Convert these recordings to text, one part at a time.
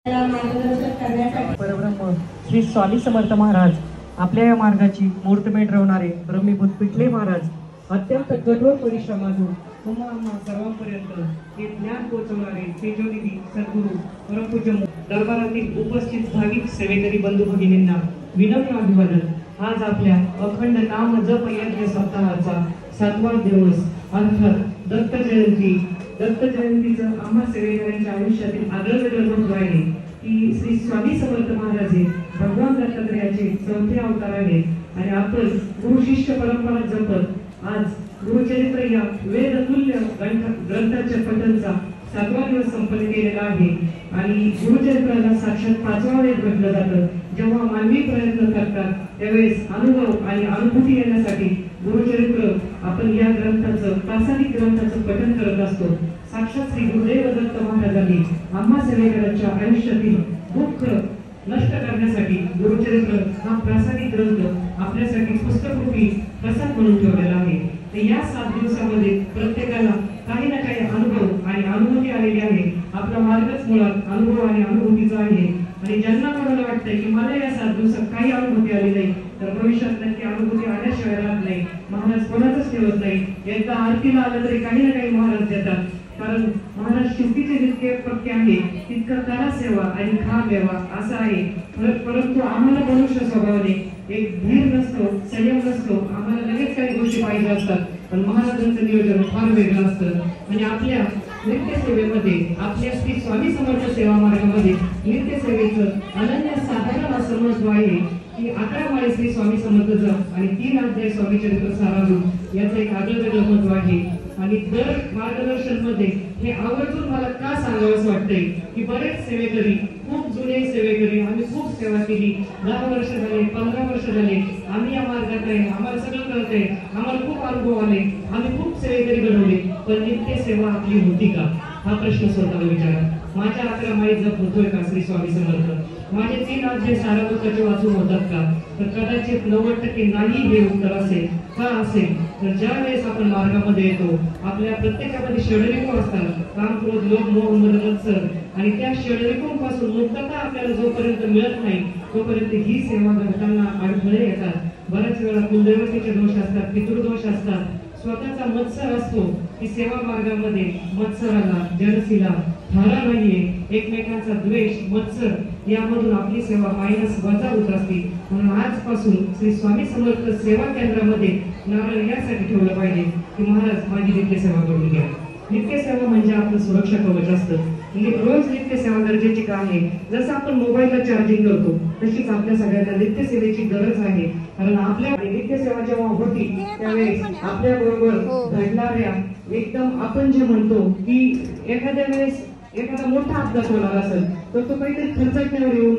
परब्रह्म श्री स्वामी समर्थ महाराज आपल्या या मार्गाची मुहूर्तमेढ रवणारे ब्रह्मीभूत पिटले महाराज अत्यंत कठोर परिश्रमातून तुम्हा सर्वांपर्यंत हे ज्ञान पोहोचवणारे तेजोनिधी सद्गुरू परमपूज्य दरबारातील उपस्थित भाविक सेवेकरी बंधू भगिनींना विनम्र अभिवादन। आज आपल्या अखंड नाम जप यज्ञ सप्ताहाचा 7वा दिवस अर्थात दत्त जयंती। दत्त जयंतीचं आम्हा सेवेकऱ्यांच्या आयुष्यातील आगळं महत्व आहे की श्री स्वामी समर्थ महाराज हे भगवान दत्तात्रयाचे 4थे अवतार आहेत आणि आपण गुरु शिष्य परंपरा जपत आज गुरुचरित्र या वेदतुल्य ग्रंथाच्या पठणचा 7वा दिवस संपन्न केलेला आहे आणि गुरुचरित्राला साक्षात 5वा वेद म्हटलं जातं। जेव्हा मानवी प्रयत्न करतात त्यावेळेस अनुभव आणि अनुभूती येण्यासाठी गुरुचरित्र आपण या ग्रंथाचं प्रासादिक ग्रंथाचं पठण करत असतो। साक्षात श्री गुरुदेव दत्त महाराजांनी आम्हा सेवेकरांच्या आयुष्यातील दुःख नष्ट करण्यासाठी गुरुचरित्र हा प्रासादिक ग्रंथ आपल्यासाठी पुस्तकरूपी प्रसाद म्हणून ठेवलेला आहे। तर या 7 दिवसामध्ये प्रत्येकाला काही ना काही अनुभव आणि अनुभूती आलेली आहे। आपला मार्गच मुळात अनुभव आणि अनुभूतीचा आहे आणि ज्यांना कोणाला वाटतंय की मला या 7 दिवसात काही अनुभूती आली नाही तर भविष्यात नक्की अनुभूती आल्याशिवाय राहत नाही। महाराज कोणाचंच ठेवत नाही। एकदा आरतीला आलं तरी काही ना काही महाराज देतात, कारण महाराज शिस्तीचे जितके पक्के आहे तितकं करा सेवा आणि खा मेवा असं आहे। परंतु आम्हाला मनुष्य स्वभावाने एक धीर नसतो, संयम नसतो, आम्हाला लगेच काही गोष्टी पाहिजे असतात, पण महाराजांचं नियोजन फार वेगळं असतं आणि आपल्या नित्य सेवेमध्ये आपल्या श्री स्वामी समर्थ सेवा मार्गामध्ये नित्य सेवेचं अनन्य साधारण असं महत्व आहे की 11 माळे श्री स्वामी समर्थ जप आणि 3 अध्याय स्वामी चरित्र सारामृत याचं एक आगळं महत्व आहे। आणि दर मार्गदर्शन मध्ये हे आवर्जून मला का सांगावंसं वाटतंय की बरेच सेवेकरी खूप जुने सेवेकरी आम्ही खूप सेवा केली, 10 वर्ष झाले, 15 वर्ष झाले, आम्ही या मार्गात आहे, आम्हाला सगळं कळतंय, आम्हाला खूप अनुभव आले, आम्ही खूप सेवेकरी घडवले, पण नित्य सेवा आपली होती का हा प्रश्न स्वतःला विचारा। माझ्या 11 माळी जप होतोय का श्री स्वामी समर्थ? माझे 3 अध्याय सारामृताचे वाचून होतात का? तर कदाचित 90% नाही हे उत्तर असेल। का असेल तर ज्या वेळेस आपण मार्गामध्ये येतो आपल्या प्रत्येकामध्ये षडरिपू असतात, काम क्रोध लोभ मोह मद मत्सर, आणि त्या षडरिपूंपासून मुक्तता आपल्याला जोपर्यंत मिळत नाही तोपर्यंत ही सेवा करताना अडथळे येतात। बऱ्याच वेळा कुलदेवतेचे दोष असतात, पितृदोष असतात, स्वतःचा मत्सर असतो की सेवा मार्गामध्ये मत्सराला जलसीला थारा नाहीये, एकमेकांचा द्वेष मत्सर यामधून आपली सेवा मायनस वजा होत असते। म्हणून आजपासून श्री स्वामी समर्थ सेवा केंद्रामध्ये नारळ यासाठी ठेवलं पाहिजे की महाराज माझी नित्य सेवा करून घ्या। नित्य सेवा म्हणजे आपलं सुरक्षा कवच असतं, म्हणजे रोज नित्य सेवा गरजेची का आहे? जसं आपण मोबाईलला चार्जिंग करतो तशीच आपल्या सगळ्यांना नित्य सेवेची गरज आहे, कारण आपल्या नित्य सेवा जेव्हा होती त्यावेळेस आपल्या बरोबर घडणाऱ्या एकदम आपण जे म्हणतो की एखाद्या वेळेस एखादा मोठा अपघात होणार असेल तर तो काहीतरी खर्चाटण्यावर येऊन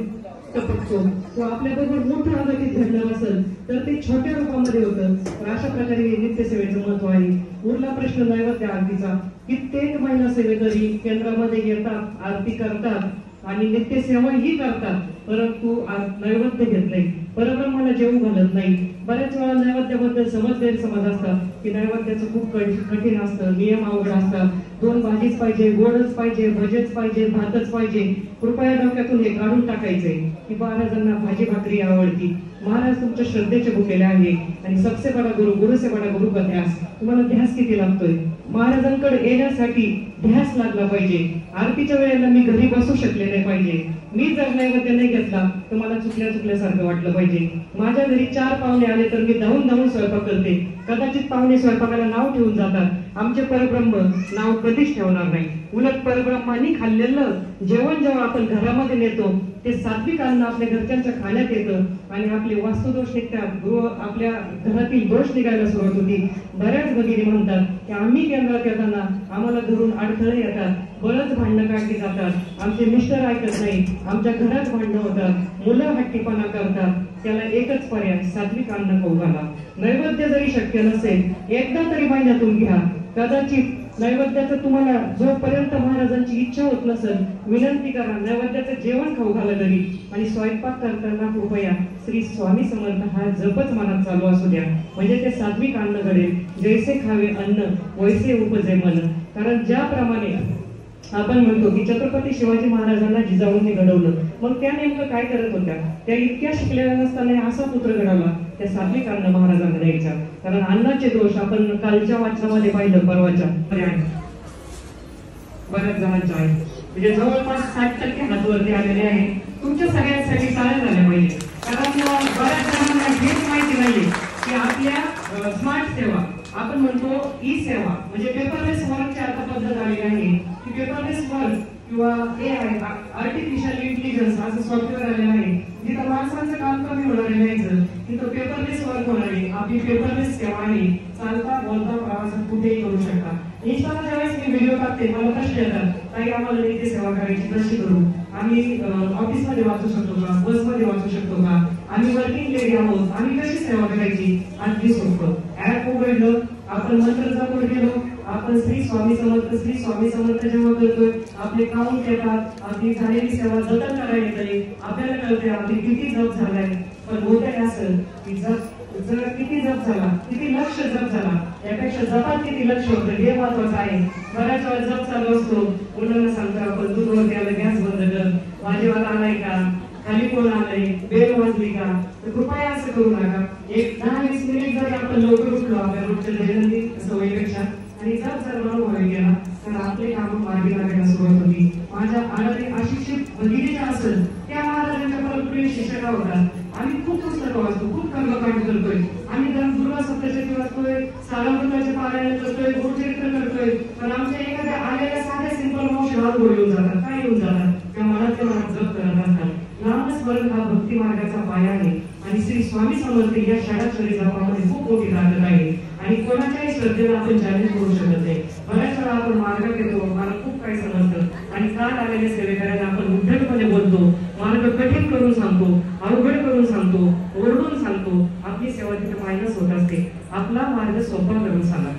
टपकतो, तो आपल्या बरोबर मोठा अपघात घडणार असेल तर ते छोट्या रूपामध्ये होतं। तर अशा प्रकारे नित्य सेवेचं महत्व आहे। उरला प्रश्न नैवेद्य आरतीचा, कित्येक महिला सेवेकरी केंद्रामध्ये येतात, आरती करतात आणि नित्य सेवा ही करतात, परंतु नैवेद्य घेत नाही, परब्रह्माला जेवू घालत नाही। बऱ्याच वेळा नैवेद्याबद्दल गैरसमज असतात की नैवेद्याचं खूप कठीण असतं, नियम अवघड असतात, 2 भाजीच पाहिजे, गोडच पाहिजे, भजेच पाहिजे, भातच पाहिजे। कृपया डोक्यातून हे काढून टाकायचंय की महाराजांना भाजी भाकरी आवडती। महाराज तुमच्या श्रद्धेचे भुकेले आहे आणि सबसे बडा गुरु गुरु से बडा गुरु का ध्यास। तुम्हाला ध्यास किती लागतोय? महाराजांकडे येण्यासाठी ध्यास लागला पाहिजे। आरतीच्या वेळेला मी घरी बसू शकले नाही पाहिजे, मी जर नैवेद्य नाही घेतला तर मला चुकल्यासारखं वाटलं पाहिजे। माझ्या घरी 4 पाहुणे आले तर मी धावून स्वयंपाक करते, कदाचित पाहुणे स्वयंपाकाला नाव ठेवून जातात, आमचे परब्रह्म नाव कधीच ठेवणार नाही। उलट परब्रह्मांनी खाल्लेलं जेवण जेव्हा आपण घरामध्ये नेतो ते सात्विक अन्न आपल्या घरच्यांच्या खाण्यात येतं आणि आपले वास्तुदोष निघतात, आपल्या घरातील दोष निघायला सुरुवात होती। बऱ्याच भगिनी म्हणतात की आम्ही केंद्रात येताना आम्हाला घरून अडथळे येतात, बरंच भांडणं काढली जातात, आमचे मिस्टर ऐकत नाही, आमच्या घरात भांडणं होतात, मुलं हट्टीपणा करतात, त्याला एकच पर्याय सात्विक अन्न खाऊ घाला। नैवेद्य जरी शक्य नसेल एकदा तरी महिन्यातून घ्या, कदाचित नैवेद्याचं तुम्हाला जोपर्यंत महाराजांची इच्छा होत नसेल विनंती करा, नैवेद्याचं जेवण खाऊ घाला घरी आणि स्वयंपाक करताना कृपया श्री स्वामी समर्थ हा जपच मनात चालू असू द्या, म्हणजे ते सात्विक अन्न घडेल। जैसे खावे अन्न वैसे उपजे मन, कारण ज्याप्रमाणे आपण म्हणतो की छत्रपती शिवाजी महाराजांना जिजाऊंनी घडवलं. मग त्या नेमकं काय करत होत्या? त्या इतक्या शिकलेल्या नसताना असा पुत्र घडवला. त्या सात्विक अन्न महाराजांना द्यायच्या. कारण अन्नाचे दोष आपण कालच्या वाचनामध्ये पाहिलं, परवाच्या बऱ्याच जणांच्या आहे, म्हणजे जवळपास 60% हातवरती आलेले आहे. तुमच्या सगळ्यांसाठी टाळ्या झाल्या पाहिजे. कारण बऱ्याच जणांना हेच माहिती नाहीये की आपल्या स्मार्ट सेवा, आपण म्हणतो ई सेवा, म्हणजे पेपरलेस वर्कची आता पद्धत आली आहे की पेपरलेस वर्क किंवा AI आर्टिफिशियल इंटेलिजन्स असं सॉफ्टवेअर आलेलं आहे. जिथं माणसांचं काम कमी होणार आहे यायचं, तिथं पेपरलेस वर्क होणार आहे. आपली पेपरलेस सेवा आहे. चालता बोलता प्रवासात कुठेही करू शकता. इंस्टाला ज्यावेळेस मी व्हिडिओ टाकते मला प्रश्न येतात, काही आम्हाला इथे सेवा करायची कशी करू? आम्ही ऑफिसमध्ये वाचू शकतो का? बसमध्ये वाचू शकतो का? आम्ही वर्किंग लेडी आहोत, आम्ही कशी सेवा करायची? अगदी सोपं. ऍप उघडलं, आपण मंत्र जपून गेलो, आपण श्री स्वामी समर्थ जेव्हा करतोय, आपले काउंट येतात, आपली झालेली सेवा जतन करायला येते, आपल्याला कळते आपली किती जप झालाय. पण होतंय असं की जर किती जप झाला, किती लक्ष जप झाला, यापेक्षा जपात किती लक्ष होतं हे महत्वाचं आहे. बऱ्याच वेळा जप चालू असतो, मुलांना सांगतो आपण दूधवरती आलं गॅस बंद कर, भाजीवाला आलाय का, खाली कोण आलंय, बेल वाजली का, तर कृपया असं करू नका. एक 10-20 मिनिट जर आपण लवकर उठलो आपल्या रोजच्या दैनंदिन सवयीपेक्षा आणि जर अनुभव गेला तर आपले काम मार्गी लागायला सुरुवात होती. माझ्या आडाने अशिक्षित भगिनीच्या असेल त्या महाराजांच्या परंपरेने शिक्षका होतात. आम्ही खूप पुस्तकं वाचतो, खूप कर्मकांड करतोय, आम्ही दुर्गा सप्तशती वाचतोय, सारामृताचे पारायण करतोय, गुरुचरित्र करतोय. पण आमच्या एखाद्या आलेल्या साध्या सिंपल मावशी हात गोळ येऊन जातात, काय येऊन जातात? त्या मनातल्या मनात जप करत असतात. नामस्मरण हा भक्ती मार्गाचा पाया आहे आणि श्री स्वामी समर्थ या षडाक्षरी जपामध्ये खूप मोठी ताकद आहे आणि कोणाच्याही श्रद्धेला आपण चॅलेंज करू शकत नाही. बऱ्याच वेळा आपण मार्गात येतो, मला खूप काही समजतं आणि काल आलेल्या सेवेकऱ्यांना आपण उद्धटपणे बोलतो, मार्ग कठीण करून सांगतो, अवघड करून सांगतो, ओरडून सांगतो. आपली सेवा तिथे मायनस होत असते. आपला मार्ग सोपा करून सांगा.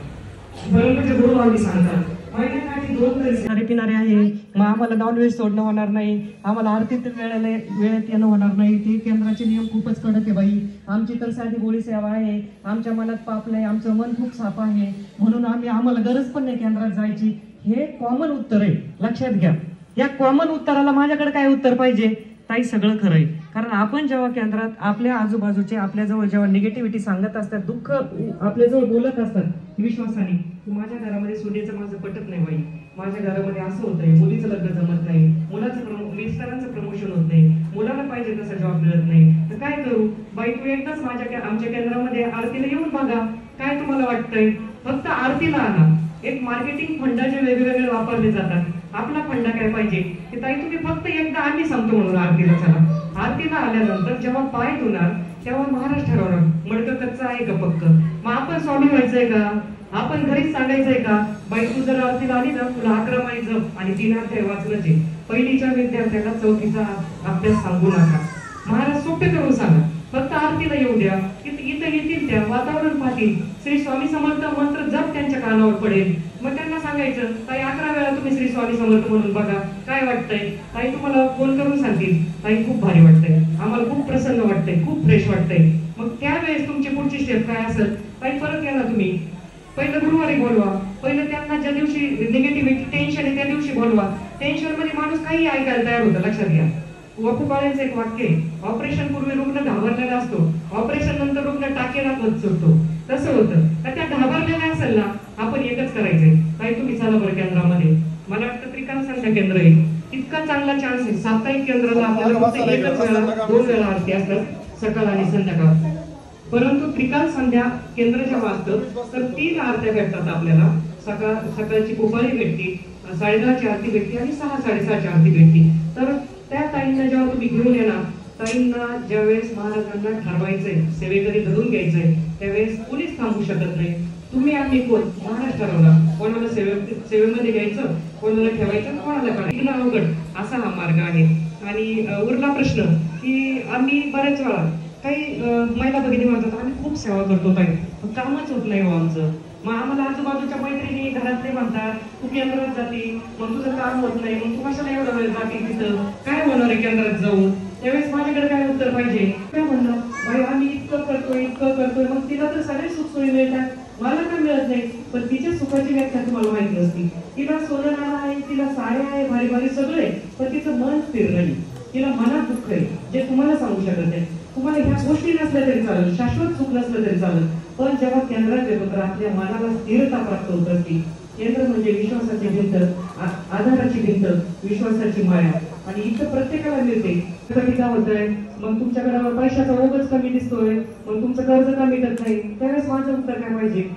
परंतु गुरु आम्ही सांगतात महिन्याकाठी 2 तरी पिणारे आहे, मग आम्हाला नॉनव्हेज सोडणं होणार नाही, आम्हाला आरतीत वेळेत येणं होणार नाही. ते केंद्राचे नियम खूपच कडक आहे बाई. आमची तर साधी गोळी सेवा आहे, आमच्या मनात पाप नाही, आमचं मन खूप साफ आहे, म्हणून आम्हाला गरज पण नाही केंद्रात जायची. हे कॉमन उत्तर आहे, लक्षात घ्या. या कॉमन उत्तराला माझ्याकडे काय उत्तर पाहिजे? ताई सगळं खरंय. कारण आपण जेव्हा केंद्रात आपल्या आजूबाजूचे आपल्याजवळ जेव्हा निगेटिव्हिटी सांगत असतात, दुःख आपल्याजवळ बोलत असतात विश्वासाने, माझ्या घरामध्ये सूर्याचं माझं पटत नाही बाई, माझ्या घरामध्ये असं होतंय, मुलीचं लग्न जमत नाही, मिस्टरांचं प्रमोशन होत नाही, मुलाला पाहिजे तसा जॉब मिळत नाही, तर काय करू बाई? तू एकदाच आमच्या केंद्रामध्ये आरतीला येऊन बघा, काय तुम्हाला वाटतंय? फक्त आरतीला आला. एक मार्केटिंग फंडाचे वेगवेगळे वापरले जातात. आपला फंडा काय पाहिजे की ताई तुम्ही फक्त एकदा आम्ही सांगतो म्हणून आरतीला चला. आरतीला आल्यानंतर जेव्हा पाय धुणार तेव्हा महाराज ठरवणार मडकं कच्चं आहे का पक्क. मग आपण स्वामी व्हायचंय का? आपण घरीच सांगायचंय का बाई तू जर आरतीला आली ना तुला 11 माळी जप आणि 3 अध्याय वाचलंच आहे. पहिलीच्या विद्यार्थ्याला 4थीचा अभ्यास सांगू नका. महाराज सोपे करून सांगा, फक्त आरतीला येऊ द्या. इथं येतील त्या वातावरण पाहतील, श्री स्वामी समर्थ मंत्र जप त्यांच्या कानावर पडेल. मग त्यांना सांगायचं ताई 11 वेळा तुम्ही श्री स्वामी समर्थ म्हणून बघा, काय वाटतंय? ताई तुम्हाला फोन करून सांगतील ताई खूप भारी वाटतंय, आम्हाला खूप प्रसन्न वाटतंय, खूप फ्रेश वाटतंय. मग त्यावेळेस तुमची पुढची स्टेप काय असेल? ताई परत या ना तुम्ही, पहिलं गुरुवारी बोलवा, पहिलं त्यांना ज्या दिवशी निगेटिव्हिटी टेन्शन आहे त्या दिवशी बोलवा. टेन्शन मध्ये माणूस काही ऐकायला तयार होतं, लक्षात घ्या. वपू काळेंचं एक वाक्य, ऑपरेशन पूर्वी रुग्ण घाबरलेला असतो, ऑपरेशन नंतर रुग्ण टाके राखत सुटतो. तसं होतं तर त्या घाबरलेल्या असेल ना, आपण एकच करायचंय, काय तुम्ही चला बरं केंद्रामध्ये. मला वाटतं त्रिकाल संध्या केंद्र आहे, इतका चांगला चान्स आहे. साप्ताहिक केंद्राला आपल्याला फक्त एकच वेळा 2 वेळा आरती असतात, सकाळ आणि संध्याकाळ. परंतु त्रिकाल संध्या केंद्र जेव्हा असतं तर 3 आरत्या भेटतात आपल्याला. सकाळची कोपाळी भेटते, 10:30ची आरती भेटते आणि 6-6:30ची आरती भेटते. तर त्या ताईंना जेव्हा तुम्ही घेऊन येणार, ताईंना ज्यावेळेस महाराजांना ठरवायचंय, सेवेकरी धरून घ्यायचंय, त्यावेळेस कोणीच थांबू शकत नाही. तुम्ही आम्ही कोण? महाराज ठरवला. कोणाला सेवेमध्ये घ्यायचं, कोणाला ठेवायचं, कोणाला काढायचं, अवघड असा हा मार्ग आहे. आणि उरला प्रश्न की आम्ही बऱ्याच वेळा काही महिला भगिनी म्हणतात आम्ही खूप सेवा करतो ताई, कामच होत नाही हो आमचं. मग आम्हाला आजूबाजूच्या मैत्रिणी घरातले म्हणतात तू केंद्रात जाते, मग तुझं काम होत नाही, मग तू कशाला एवढा वेळ जाते तिथं, काय होणार आहे केंद्रात जाऊन? त्यावेळेस माझ्याकडे काय उत्तर पाहिजे? काय म्हणणार बाई आम्ही इतकं करतोय, मग तिला तर सगळे सुखसोयी मिळतात, मला काय मिळत नाही. पण तिच्या सुखाची व्याख्या तुम्हाला माहिती असते. तिला सोनं नाणं आहे, तिला साड्या आहे, भारी भारी सगळं आहे, पण तिचं मन स्थिर नाही, तिला मनात दुःख आहे, जे तुम्हाला सांगू शकत नाही. तुम्हाला ह्या गोष्टी नसल्या तरी चालेल, शाश्वत सुख नसलं तरी चालेल, पण जेव्हा केंद्रात येतो तर आपल्या मनाला स्थिरता प्राप्त होत असते. केंद्र म्हणजे विश्वासाची भिंत, आधाराची भिंत, विश्वासाची माया, आणि इथं प्रत्येकाला मिळते. कधी काय होतंय, मग तुमच्याकडे पैशाचा ओघच कमी दिसतोय, मग तुमचं कर्ज का मिटत नाही, त्यावेळेस माझं उत्तर काय पाहिजे,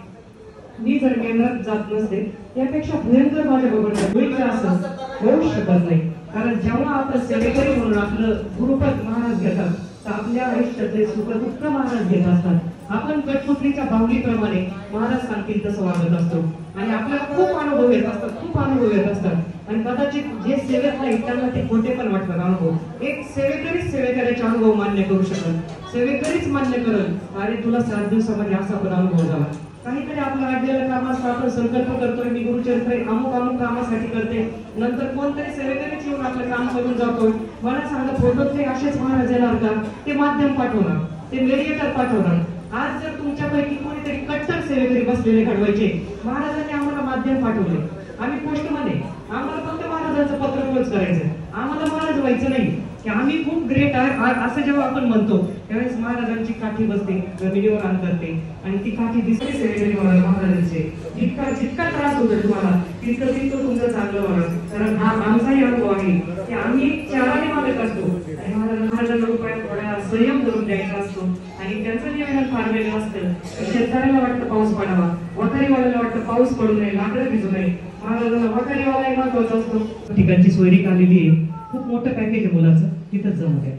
मी जर केंद्रात जात नसते त्यापेक्षा भयंकर माझ्या बरोबर असं होऊ शकत नाही. कारण जेव्हा आपण सेवेकरी म्हणून आपलं गुरुपद महाराज घेतात तर आपल्या आयुष्यातले सुख दुःख महाराज घेत असतात. आपण कठपुतलीच्या बाहुलीप्रमाणे महाराज सांगतील तसं वागत असतो, आणि आपल्याला खूप अनुभव येत असतात, खूप अनुभव येत असतात. आणि कदाचित जे सेवेत नाही त्यांना ते खोटे पण वाटतात अनुभव. एक सेवेकरीच सेवेकऱ्याचे अनुभव मान्य करू शकत, सेवेकरीच मान्य करल, अरे तुला 7 दिवसामध्ये असा पण अनुभव झाला. काहीतरी आपलं अडलेलं काम असतं, आपण संकल्प करतोय, मी गुरुचरित्र अमुक अमुक कामासाठी करते, नंतर कोणतरी सेवेकरीच येऊन आपलं काम करून जातोय. मला सांगा, फोटोतले असेच महाराज येणार का? ते माध्यम पाठवणार, ते मेडिएटर पाठवणार. आज जर तुमच्यापैकी कोणीतरी कट्टर सेवेकरी बसलेले घडवायचे, महाराजांनी आम्हाला माध्यम पाठवले, आम्ही पोस्टमध्ये, आम्हाला फक्त महाराजांचं पत्र पोच करायचं, आम्हाला महाराज व्हायचं नाही की आम्ही खूप ग्रेट आहे असं जेव्हा आपण म्हणतो त्यावेळेस महाराजांची काठी बसते, जमिनीवर अंतरते, आणि ती काठी दिसते सेवेकरी महाराजांचे. जितका त्रास होतो तुम्हाला तितकं तुमचं चांगलं होणार. कारण हा आमचाही अनुभव आहे की आम्ही चाराने मागत असतो, आणि महाराजांना रुपयात थोडा संयम करून द्यायचा असतो, आणि त्यांचं नियोजन फार वेगळं असतं. शेतकऱ्याला वाटतं पाऊस पडावा, वखारीवाल्याला वाटतं पाऊस पडू नये, लाकडं भिजू नये, महाराजांना वखारीवालाही महत्वाचा असतो. ठिकाणची सोयरी आलेली आहे, खूप मोठं पॅकेज आहे मुलाचं, तिथंच जमू द्या.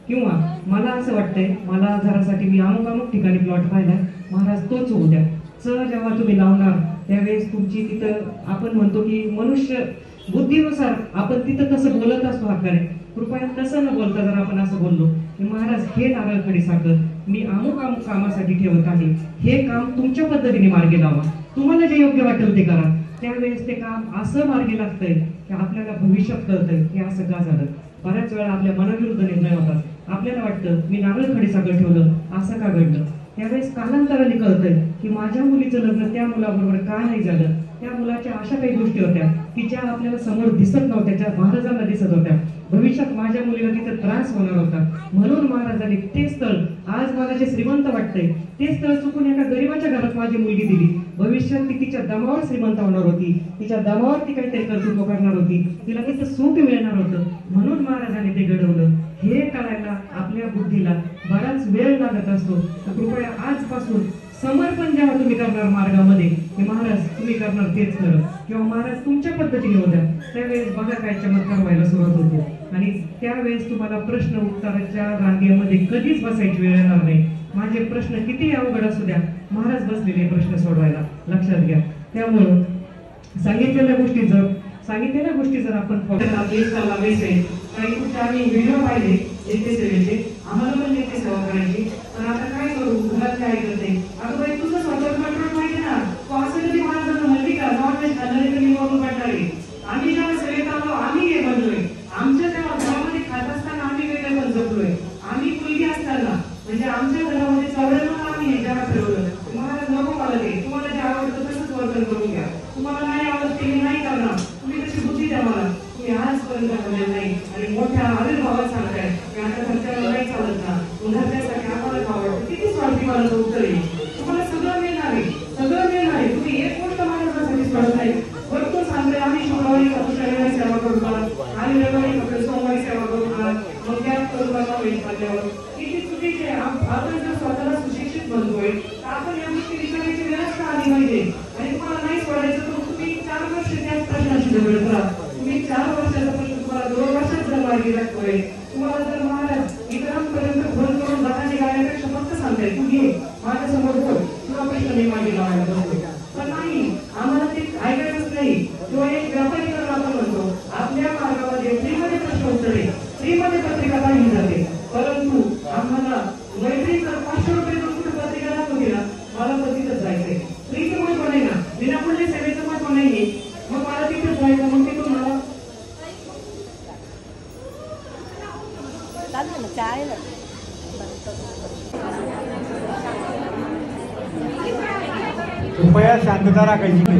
किंवा मला असं वाटतंय, मला जरासाठी मी अमुक ठिकाणी प्लॉट पाहिलाय, महाराज तोच होऊ द्या. जेव्हा तुम्ही लावणार त्यावेळेस तुमची तिथं आपण म्हणतो की मनुष्य बुद्धीनुसार आपण तिथं कसं बोलत असतो हक्काने, कृपया तसं न बोलता जर आपण असं बोललो की महाराज हे नारळ खडी साखर मी अमुक कामासाठी ठेवत आहे, हे काम तुमच्या पद्धतीने मार्गी लावा, तुम्हाला जे योग्य वाटेल ते करा, त्यावेळेस ते काम असं मार्गी लागतंय की आपल्याला भविष्यात कळतंय की असं का झालं. बऱ्याच वेळा आपल्या मनाविरुद्ध निर्णय होतात, आपल्याला वाटतं मी नारळ खडी साखर ठेवलं, असं का घडलं. त्यावेळेस कालांतराने कळतंय की माझ्या मुलीचं लग्न त्या मुलाबरोबर का नाही झालं, त्या मुलाच्या अशा काही गोष्टी होत्या की ज्या आपल्याला समोर दिसत नव्हत्या, ज्या महाराजांना दिसत होत्या. भविष्यात माझ्या मुलीला तिथे त्रास होणार होता, म्हणून महाराजांनी ते स्थळ, आज मला जे श्रीमंत वाटतंय ते स्थळ चुकून एका गरीबाच्या घरात माझी मुलगी दिली. भविष्यात ती तिच्या दमावर श्रीमंत होणार होती, तिच्या दमावर ती काहीतरी कर्तृत्व करणार होती, तिला तिथं सुख मिळणार होतं, म्हणून महाराजांनी ते घडवलं. हे कळायला आपल्या बुद्धीला बराच वेळ लागत असतो. तर कृपया आजपासून समर्पण जेव्हा तुम्ही करणार मार्गामध्ये, की महाराज तुम्ही करणार तेच खरं, किंवा महाराज तुमच्या पद्धतीने होत्या, त्यावेळेस बघा काय चमत्कार व्हायला सुरुवात होते. आणि त्यावेळेस तुम्हाला प्रश्न उत्तराच्या रांगेमध्ये कधीच बसायची वेळ येणार नाही. माझे प्रश्न किती अवघड असू द्या, महाराज बसलेले प्रश्न सोडवायला, लक्षात घ्या. त्यामुळं सांगितलेल्या गोष्टी जर आपण काही आम्ही व्हिडिओ पाहिले नेते सेवेचे, आम्हाला पण नेते सेवा करायची, पण आता काय करू, घरात काय करते, अगं बाई तुझं स्वतःच कंट्रोल पाहिजे ना, तू असं कधी महाराजांना म्हणली का नॉनव्हेज खाल्लं तर मी वरून काढणारे. आम्ही जेव्हा सेवेत आलो आम्ही हे बनलोय, आमच्या तेव्हा घरामध्ये खात असताना आम्ही वेगळे पण जपलोय, आम्ही मुलगी असताना म्हणजे आमच्या घरामध्ये चवळ्यानं आम्ही हे जेव्हा ठरवलं महाराज नको मला ते, तुम्हाला जे आवडतं तसंच वर्तन करून घ्या, तुम्हाला नाही आवडत ते नाही करणार, तुम्ही तशी बुद्धी द्या मला. तुम्ही आजपर्यंत बोलले नाही, आणि मोठ्या आविर्भावात सांगताय की आता घरच्याला नाही चालत ना, घरच्यासाठी आम्हाला आवडतं, किती स्वार्थी मला उत्तर आहे. तुम्हाला सगळं मिळणार आहे, सगळं मिळणार आहे, तुम्ही एक गोष्ट महाराजांसाठी सोडत नाही. भरपूर सांगताय आम्ही शुक्रवारी खातो, शनिवारी सेवा करतो, आम्ही रविवारी खातो, सोमवारी सेवा करतो, मग त्यात करू वेळ पाहिल्यावर किती चुकीचे. आपण जर स्वतःला सुशिक्षित बनतोय तर आपण या गोष्टी विचारायची वेळच का आली पाहिजे. आणि तुम्हाला नाही सोडायचं तर तुम्ही 4 वर्ष त्याच प्रश्नाशी झगडत राहा. तुम्ही 4 वर्षाचा प्रश्न तुम्हाला 2 वर्षात जर मार्गी लागतोय. तुम्हाला जर महाराज इतरांपर्यंत फोन करून दादाची गाण्यापेक्षा फक्त सांगताय तू घे माझ्यासमोर बोल, तुला प्रश्न नाही मागे लावायला बसतोय, पण नाही, आम्हाला ते ऐकायचंच नाही. किंवा एक व्यापारीकरण आपण म्हणतो, आपल्या मार्गामध्ये फ्रीमध्ये प्रश्न उत्तरे, फ्रीमध्ये पत्रिका काढली जाते, परंतु आम्हाला मैत्री जर 500 रुपये देऊन कुठे पत्रिका दाखवली ना, मला तर तिथंच जायचंय. फ्रीचं महत्व नाही ना, विनामूल्य सेवेचं महत्व नाहीये, मग मला तिथंच जायचं. मग तिथून मला कृपया शांतता राखायची.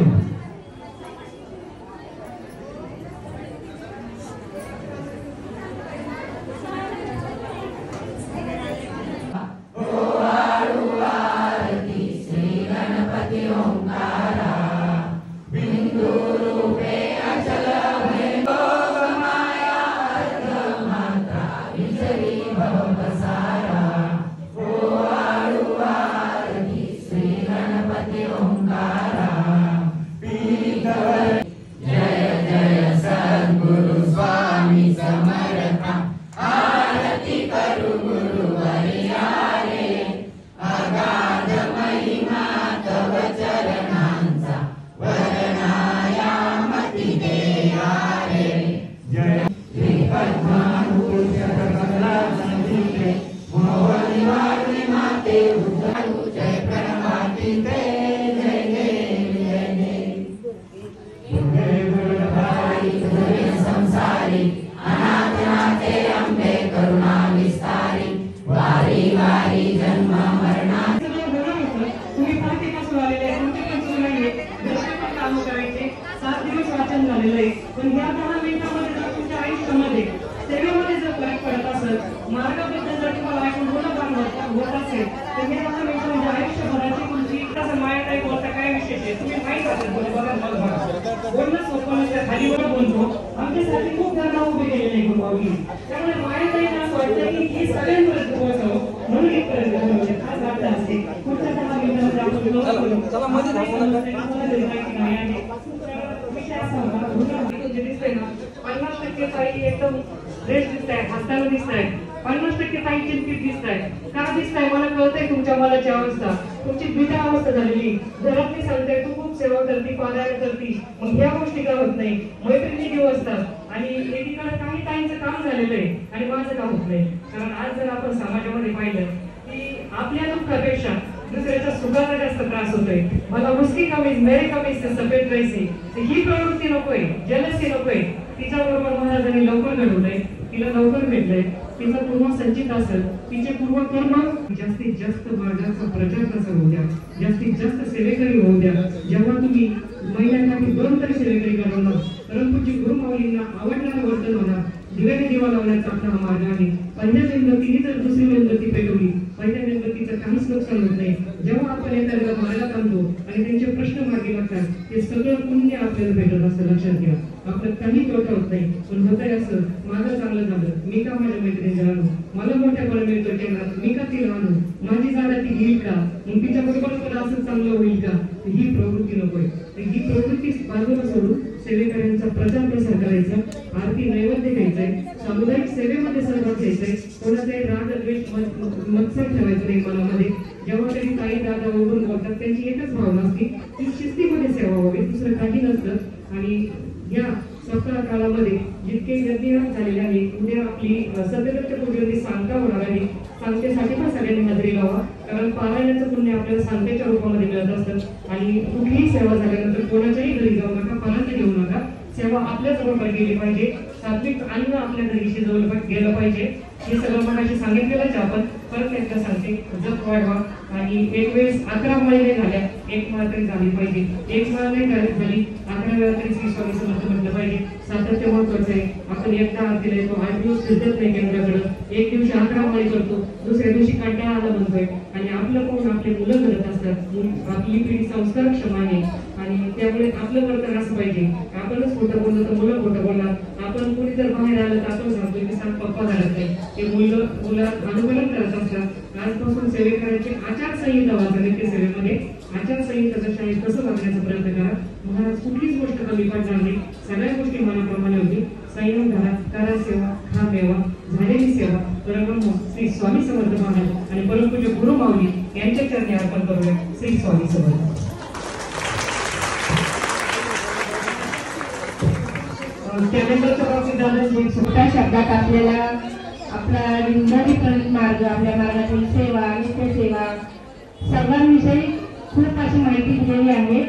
वाचन झालेलं आहे, पण या 10 मिनिटांमध्ये जर तुमच्या आयुष्यामध्ये सेवेमध्ये जर फरक पडत असेल, मार्गाबद्दल जर तुम्हाला ऐकून बोलणं होत असेल, तर या 10 मिनिटांमध्ये आयुष्यभराची तुमची कसं माया काही बोलता काय विशेष आहे तुम्ही माहीत असेल. बघा बोलणं सोपं नसतं, खाली वर बोलतो. आमच्यासाठी खूप जण उभे केलेले आहे गुरुभाऊनी, त्यामुळे माया काही असं वाटतं की ही सगळ्यांपर्यंत पोहोचावं म्हणून इथपर्यंत खास वाटत असते. पुढच्या 10 मिनिटांमध्ये आपण दिसतंय ना 50% ताई एकदम फ्रेश दिसत आहे, हसताना दिसत आहे. 50% ताई चिंतित दिसत आहे. का दिसत आहे मला कळतंय तुमच्या मनाची अवस्था, तुमची द्विधा अवस्था झालेली. घरातली सांगताय तू खूप सेवा करती, पारायण करती, मग ह्या गोष्टी का होत नाही. मैत्रिणी जीव असतात आणि एकीकडे काही ताईंचं काम झालेलं आहे आणि माझं काम होत नाही. कारण आज जर आपण समाजामध्ये पाहिलं की आपल्या दुःखापेक्षा दुसऱ्याच्या सुखाचा जास्त त्रास होतोय. मला उसकी कमी मेरे कमी से सफेद कैसी, ही प्रवृत्ती नकोय, जलसी नकोय. तिच्याबरोबर महाराजांनी लवकर घडवलंय, तिला लवकर भेटलंय. तिचा पूर्व संचित असेल, तिचे पूर्व कर्म जास्तीत जास्त मार्गाचा प्रचार कसा होऊ द्या, जास्तीत जास्त सेवेकरी होऊ द्या. जेव्हा तुम्ही महिन्याकाठी 2 तरी सेवेकरी करणार, परंतु गुरुमाऊलींना आवडणारं वर्तन होणार. दिव्याने दिवा लावण्याचा आपला हा मार्ग आहे. पहिल्या मेणबत्तीने जर दुसरी मेणबत्ती पेटवली, पहिल्या मेणबत्तीचं काहीच नुकसान होत नाही. जेव्हा आपण एखाद्याला मार्गात आणतो आणि त्यांचे प्रश्न मार्गी लागतात, ते सगळं पुण्य आपल्याला भेटत असतं. लक्षात घ्या, आपलं काही तोटा होत नाही. पण होतंय असं, माझं चांगलं झालं, मी का माझ्या मैत्रिणीला आणू, मला मोठ्या फळ मिळतो केंद्रात, मी का तिला आणू, माझी जागा ती घेईल का, मग तिच्या बरोबर मला असं चांगलं होईल का. ही प्रवृत्ती नकोय. ही प्रवृत्ती बाजूला सोडून सेवेकऱ्यांचा प्रचार प्रसार करायचा, आरती नैवेद्य घ्यायचंय, सामुदायिक सेवेमध्ये सहभाग घ्यायचंय. कोणाचाही राग द्वेष मत्सर ठेवायचं नाही मनामध्ये. जेव्हा तरी ताई दादा ओढून बोलतात त्यांची एकच भावना असते की शिस्तीमध्ये सेवा व्हावी, दुसरं काही नसतं. आणि या सप्ताह काळामध्ये जितके यज्ञ झालेले आहे, उद्या आपली सत्यदत्त पूजेची सांगता होणार आहे. सांगतेसाठी पण सगळ्यांनी हजेरी लावा, कारण पारायणाचं पुण्य आपल्याला सांगतेच्या रूपामध्ये मिळत असतं. आणि कुठलीही सेवा झाल्यानंतर कोणाच्याही घरी जाऊ नका, फरांत घेऊ नका. सेवा आपल्याच बरोबर गेली पाहिजे, सात्विक अन्न आपल्या घरी शिजवलं गेलं पाहिजे. हे सगळं मगाशी सांगितलेलंच आपण परत एकदा सांगते, जप वाढवा. आणि एक वेळेस 11 माळी झाल्या, 1 माळ तरी झाली पाहिजे. 1 माळ नाही झाली, 11 वेळा तरी श्री स्वामी समर्थ म्हटलं पाहिजे. सातत्य महत्वाचं आहे. आपण एकदा आरतीला येतो, 8 दिवस फिरत नाही केंद्राकडं, एक दिवशी 11 माळी करतो, दुसऱ्या दिवशी कंटाळा आला म्हणतोय. आणि आपलं कोण आपले मुलं करत असतात. आपली पिढी संस्कारक्षम आहे आणि त्यामुळे आपलं वर्तन असं पाहिजे. आपणच खोटं बोललो तर मुलं खोटं बोलणार. आपण कोणी जर बाहेर आलं तर आपण सांगतो की सांग पप्पा घालत नाही, ते मुलं अनुकरण करत असतात. आजपासून सेवेकऱ्याची आचारसंहिता वाचा. नित्य सेवेमध्ये आचारसंहिता जशा आहे तसं वागण्याचा प्रयत्न करा. महाराज कुठलीच गोष्ट कमी पडणार नाही, सगळ्या गोष्टी मनाप्रमाणे होतील. संयम धरा, करा सेवा, खा मेवा, झालेली सेवा परब्रह्म श्री स्वामी समर्थ महाराज आणि परमपूज्य गुरु माऊली यांच्या चरणी अर्पण करूया. श्री स्वामी समर्थ. छोट्या शब्दात आपल्याला आपला लिंगारीकरण मार्ग, आपल्या मार्गातील सेवा, नित्य सेवा सर्वांविषयी खूप अशी माहिती दिलेली आहे.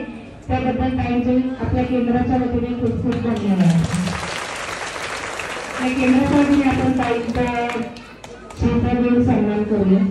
त्याबद्दल ताईंचे आपल्या केंद्राच्या वतीने खूप खूप धन्यवाद. या केंद्राच्या वतीने आपण ताईंचा श्रद्धा देऊन सन्मान करूया.